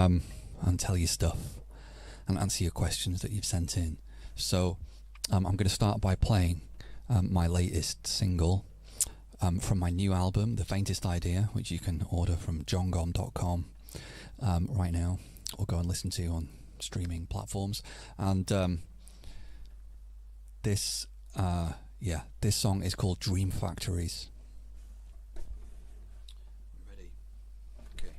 and tell you stuff and answer your questions that you've sent in. So I'm going to start by playing my latest single from my new album, The Faintest Idea, which you can order from jongomm.com right now, or go and listen to on streaming platforms. And this song is called Dream Factories. Ready? Okay.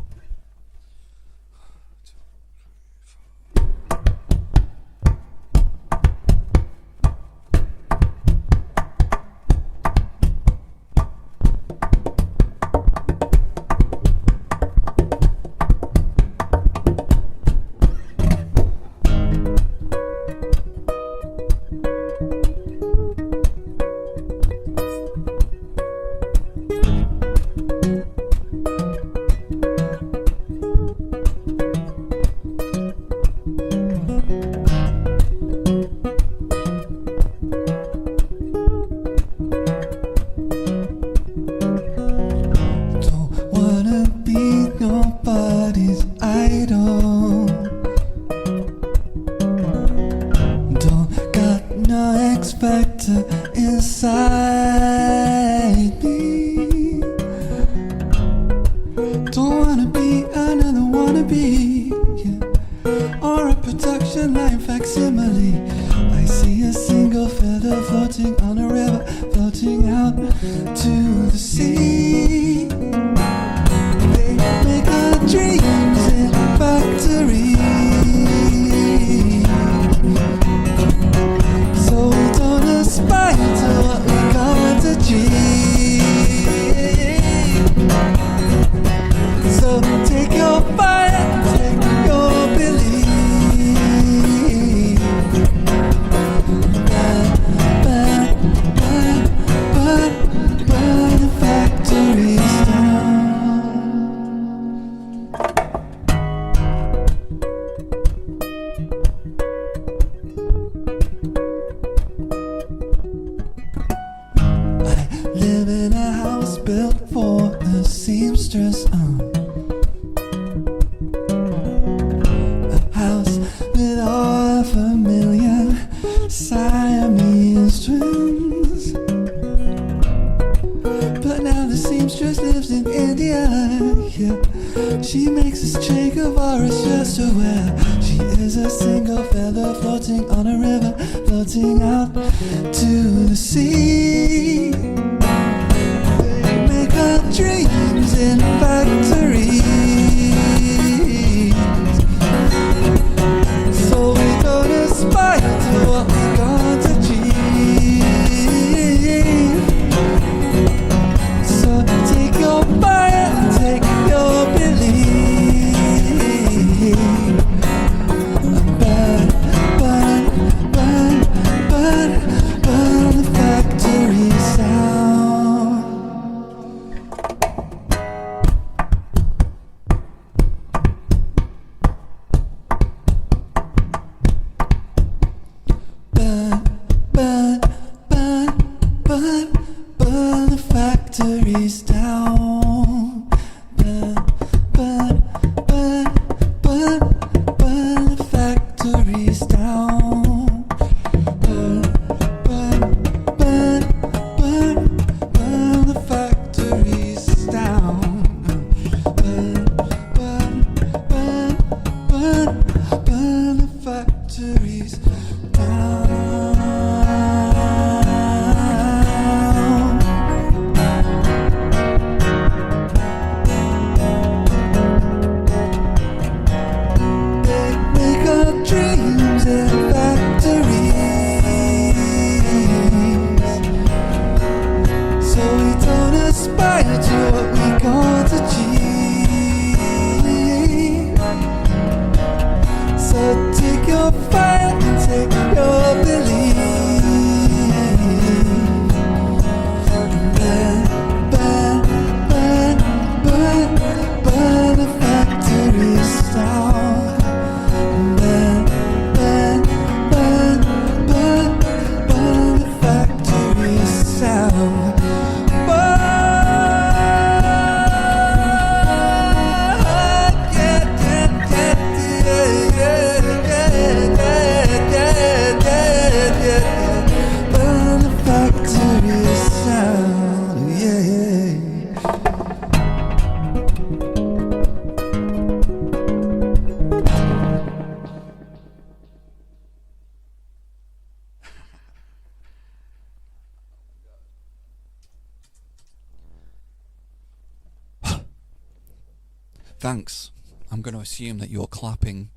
Thanks. I'm going to assume that you're clapping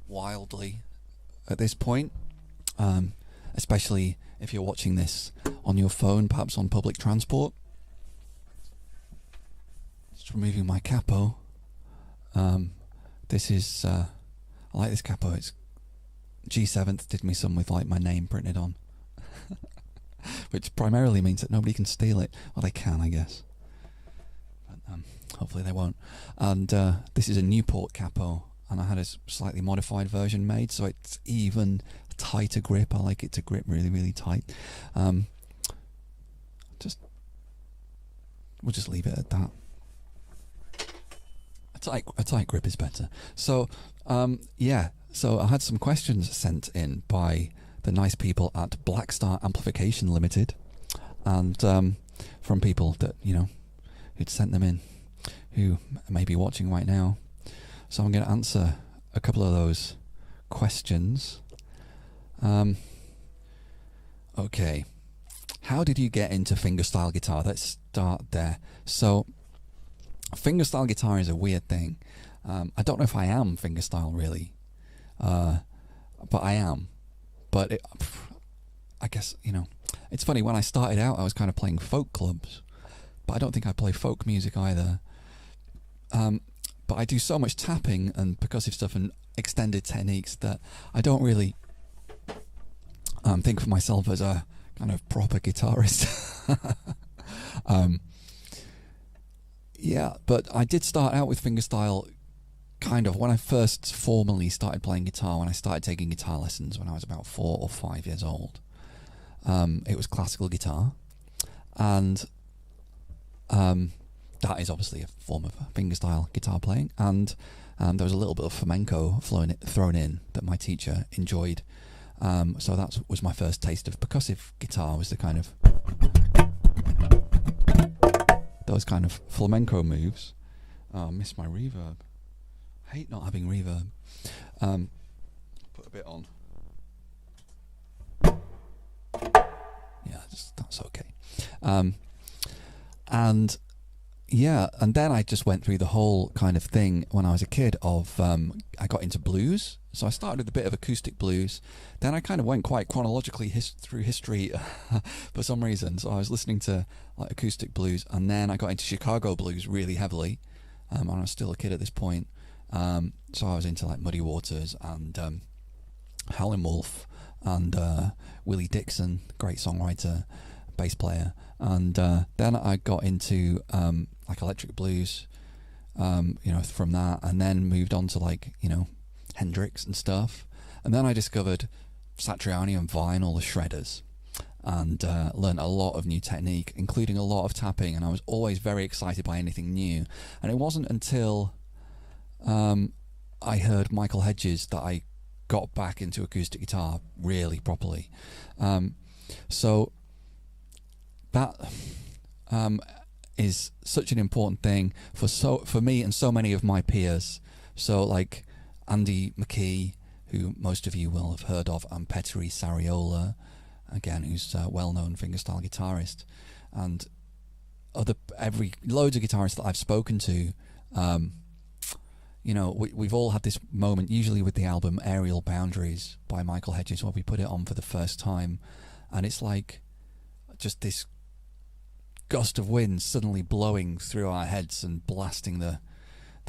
wildly at this point, especially if you're watching this on your phone, perhaps on public transport. Just removing my capo. This is, I like this capo. It's G7th did me some with like my name printed on, which primarily means that nobody can steal it. Well, they can, I guess, but hopefully they won't. And this is a Newport capo, and I had a slightly modified version made, so it's even tighter grip. I like it to grip really, really tight. We'll just leave it at that. A tight grip is better. So, yeah. So I had some questions sent in by the nice people at Black Star Amplification Limited, and from people that, you know, who'd sent them in, who may be watching right now. So I'm going to answer a couple of those questions. Okay. How did you get into fingerstyle guitar? Let's start there. So, fingerstyle guitar is a weird thing. I don't know if I am fingerstyle really, but I am. But I guess, you know, it's funny, when I started out I was kind of playing folk clubs, but I don't think I play folk music either. But I do so much tapping and percussive stuff and extended techniques that I don't really think of myself as a kind of proper guitarist. Yeah, but I did start out with fingerstyle kind of when I first formally started playing guitar, when I started taking guitar lessons when I was about 4 or 5 years old. It was classical guitar, and that is obviously a form of fingerstyle guitar playing, and there was a little bit of flamenco thrown in that my teacher enjoyed. So that was my first taste of percussive guitar, was the kind of those kind of flamenco moves. Oh, I missed my reverb. I hate not having reverb. Put a bit on. Yeah, that's okay. And yeah, and then I just went through the whole kind of thing when I was a kid of, I got into blues. So I started with a bit of acoustic blues. Then I kind of went quite chronologically through history for some reason. So I was listening to like acoustic blues, and then I got into Chicago blues really heavily. And I was still a kid at this point. So I was into like Muddy Waters and Howlin' Wolf and Willie Dixon, great songwriter, bass player. And then I got into like electric blues, you know, from that, and then moved on to like, you know, Hendrix and stuff. And then I discovered Satriani and vinyl, the shredders, and learned a lot of new technique, including a lot of tapping, and I was always very excited by anything new. And it wasn't until I heard Michael Hedges that I got back into acoustic guitar really properly. So that is such an important thing for me and so many of my peers. So like Andy McKee, who most of you will have heard of, and Petteri Sariola, again, who's a well-known fingerstyle guitarist, and loads of guitarists that I've spoken to. You know, we've all had this moment, usually with the album Aerial Boundaries by Michael Hedges, where we put it on for the first time, and it's like just this gust of wind suddenly blowing through our heads and blasting the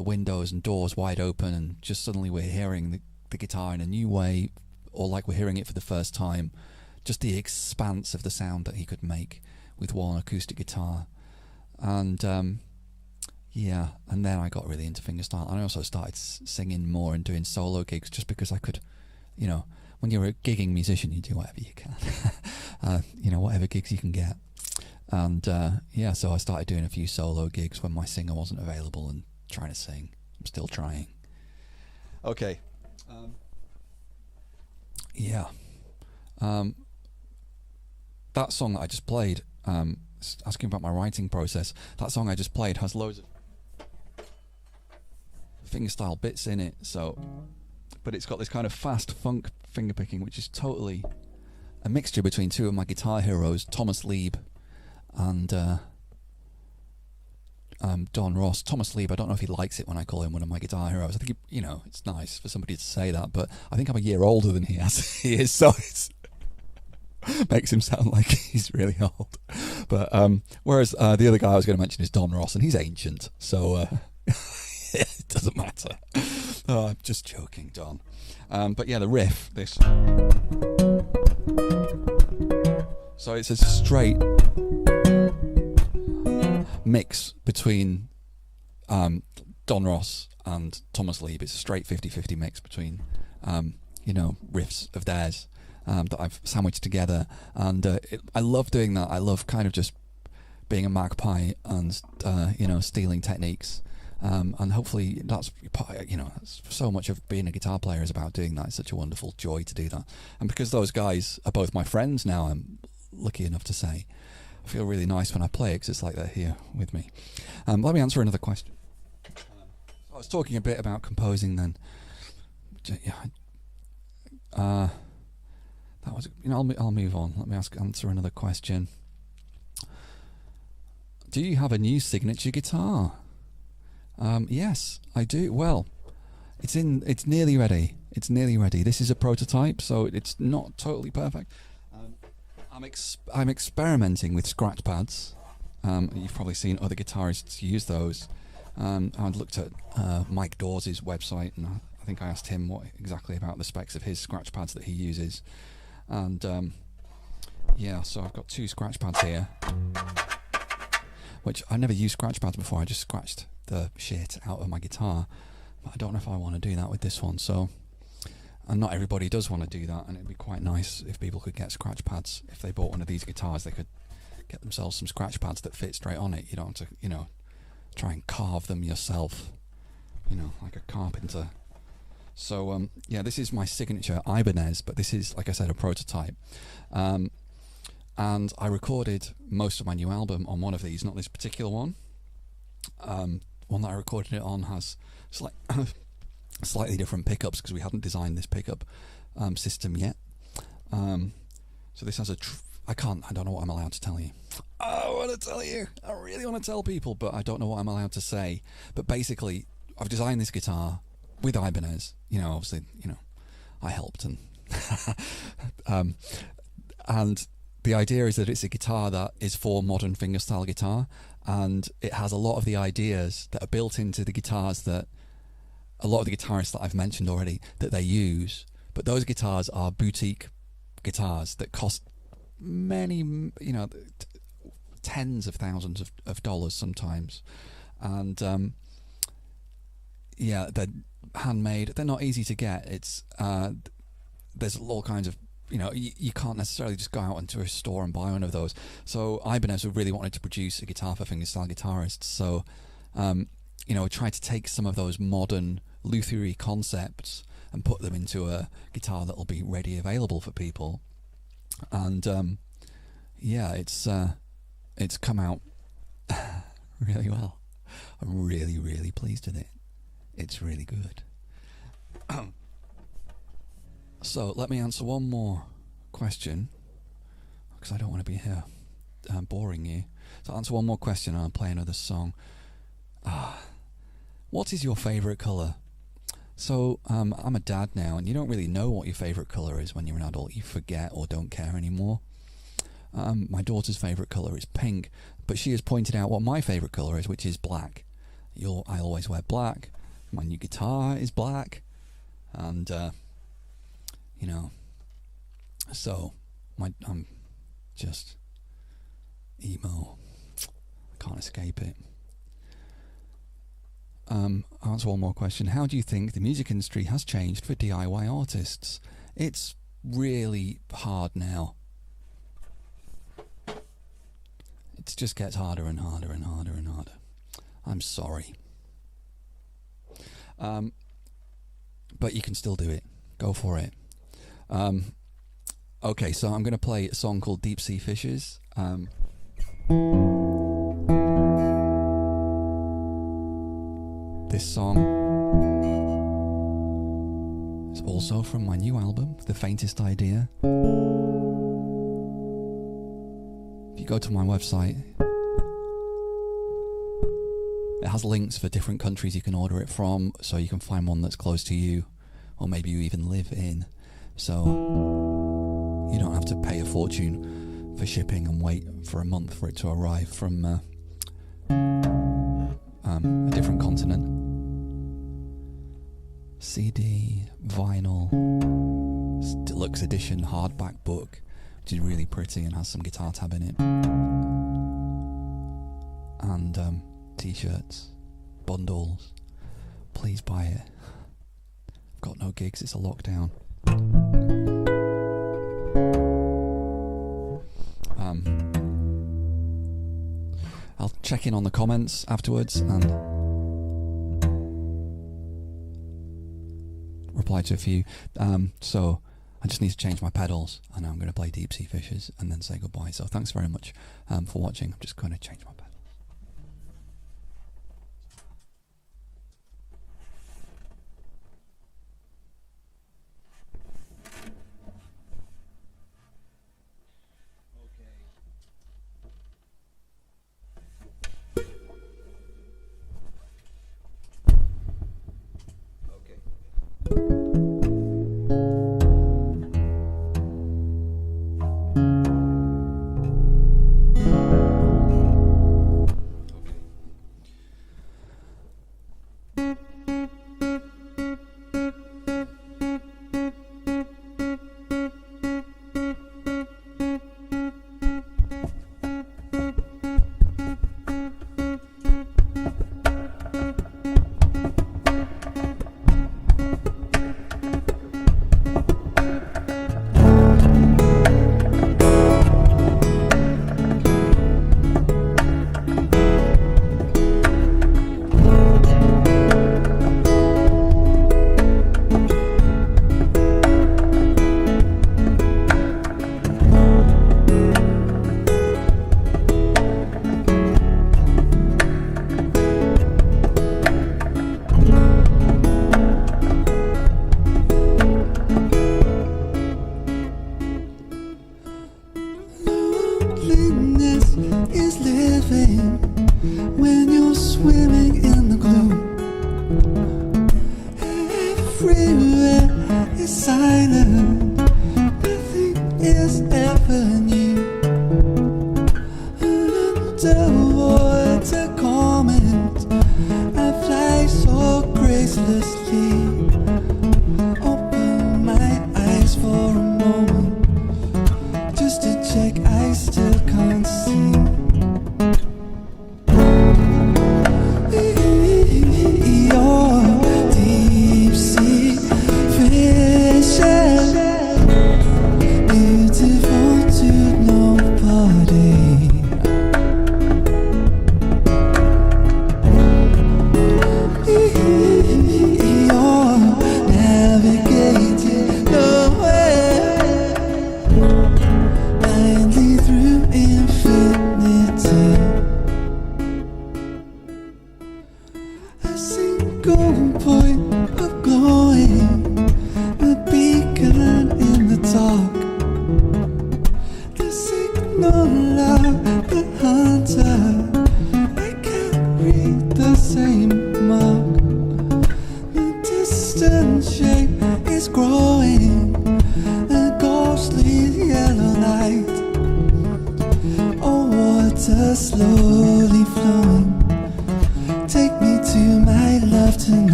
windows and doors wide open, and just suddenly we're hearing the guitar in a new way, or like we're hearing it for the first time. Just the expanse of the sound that he could make with one acoustic guitar. And yeah, and then I got really into fingerstyle. And I also started singing more and doing solo gigs, just because I could, you know, when you're a gigging musician, you do whatever you can. You know, whatever gigs you can get. And yeah, so I started doing a few solo gigs when my singer wasn't available and trying to sing. I'm still trying. Okay. Yeah. That song that I just played, asking about my writing process, that song I just played has loads of fingerstyle bits in it, so, but it's got this kind of fast funk fingerpicking, which is totally a mixture between two of my guitar heroes, Thomas Lieb and Don Ross. Thomas Lieb, I don't know if he likes it when I call him one of my guitar heroes. I think, it's nice for somebody to say that, but I think I'm a year older than he is, so it makes him sound like he's really old. But whereas the other guy I was going to mention is Don Ross, and he's ancient, so it doesn't matter. Oh, I'm just joking, Don. But yeah, the riff, this. So it's a straight mix between Don Ross and Thomas Lieb. It's a straight 50-50 mix between, riffs of theirs that I've sandwiched together. And I love doing that. I love kind of just being a magpie and, stealing techniques. And hopefully that's so much of being a guitar player is about doing that. It's such a wonderful joy to do that. And because those guys are both my friends now, I'm lucky enough to say, I feel really nice when I play it because it's like they're here with me. Let me answer another question. I was talking a bit about composing then. That was, I'll move on. Let me answer another question. Do you have a new signature guitar? Yes, I do. Well, it's nearly ready. It's nearly ready. This is a prototype, so it's not totally perfect. I'm experimenting with scratch pads. You've probably seen other guitarists use those. I'd looked at Mike Dawes' website, and I think I asked him what exactly about the specs of his scratch pads that he uses. And so I've got 2 scratch pads here, which I never used scratch pads before. I just scratched the shit out of my guitar, but I don't know if I want to do that with this one. And not everybody does want to do that, and it'd be quite nice if people could get scratch pads. If they bought one of these guitars, they could get themselves some scratch pads that fit straight on it. You don't have to, try and carve them yourself, like a carpenter. So, this is my signature Ibanez, but this is, like I said, a prototype. And I recorded most of my new album on one of these, not this particular one. One that I recorded it on has slightly different pickups because we hadn't designed this pickup system yet. So this has I don't know what I'm allowed to tell you. I want to tell you. I really want to tell people, but I don't know what I'm allowed to say. But basically, I've designed this guitar with Ibanez. Obviously, I helped, and and the idea is that it's a guitar that is for modern fingerstyle guitar, and it has a lot of the ideas that are built into the guitars that a lot of the guitarists that I've mentioned already that they use. But those guitars are boutique guitars that cost many, tens of thousands of dollars sometimes. And they're handmade. They're not easy to get. It's there's all kinds of, you can't necessarily just go out into a store and buy one of those. So Ibanez really wanted to produce a guitar for fingerstyle guitarists. So we tried to take some of those modern luthery concepts and put them into a guitar that will be ready available for people. And it's come out really well. I'm really, really pleased with it. It's really good. So let me answer one more question, because I don't want to be here boring you. So I'll answer one more question and I'll play another song. What is your favourite colour? So I'm a dad now, and you don't really know what your favourite colour is when you're an adult. You forget or don't care anymore. My daughter's favourite colour is pink, but she has pointed out what my favourite colour is, which is black. I always wear black. My new guitar is black, and so I'm just emo. I can't escape it. I'll answer one more question. How do you think the music industry has changed for DIY artists? It's really hard now. It just gets harder and harder and harder and harder. I'm sorry. But you can still do it. Go for it. Okay, so I'm going to play a song called Deep Sea Fishes. This song is also from my new album, The Faintest Idea. If you go to my website, has links for different countries you can order it from, so you can find one that's close to you, or maybe you even live in, so you don't have to pay a fortune for shipping and wait for a month for it to arrive from a different continent. CD, vinyl, deluxe edition hardback book, which is really pretty and has some guitar tab in it, and t-shirts, bundles. Please buy it. I've got no gigs, it's a lockdown. I'll check in on the comments afterwards and reply to a few. So I just need to change my pedals, and I'm going to play Deep Sea Fishes and then say goodbye. So thanks very much for watching. I'm just going to change my pedals.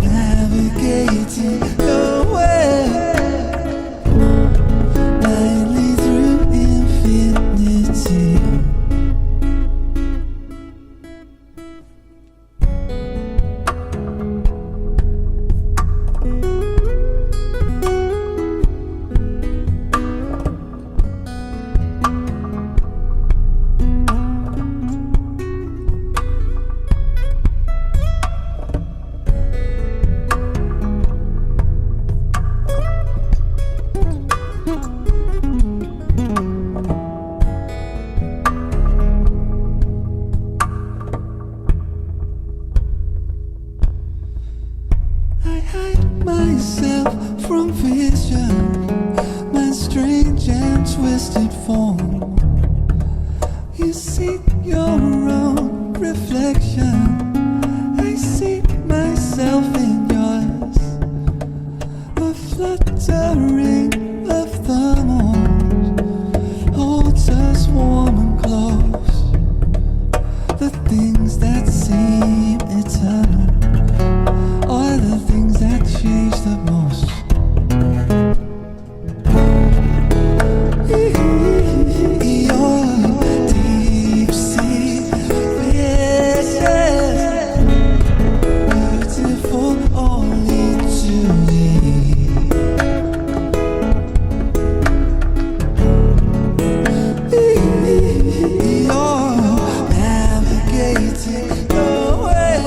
Navigating the way. see your own reflection. I see myself in yours. The fluttering of the moon holds us warm and close. The things that seem eternal are the things that change the most. Your deep sea fishes, beautiful only to me. You're navigating your way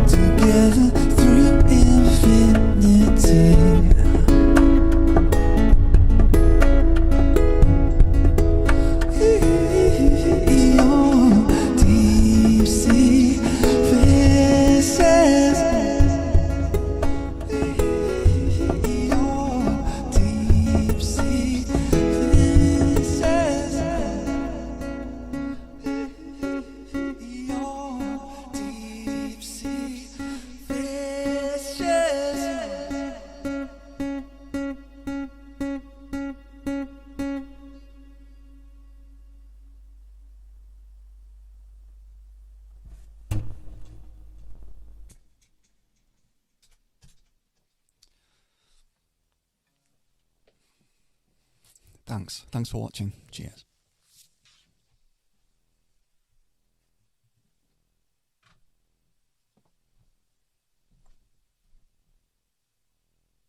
together through infinity. Thanks for watching. Cheers.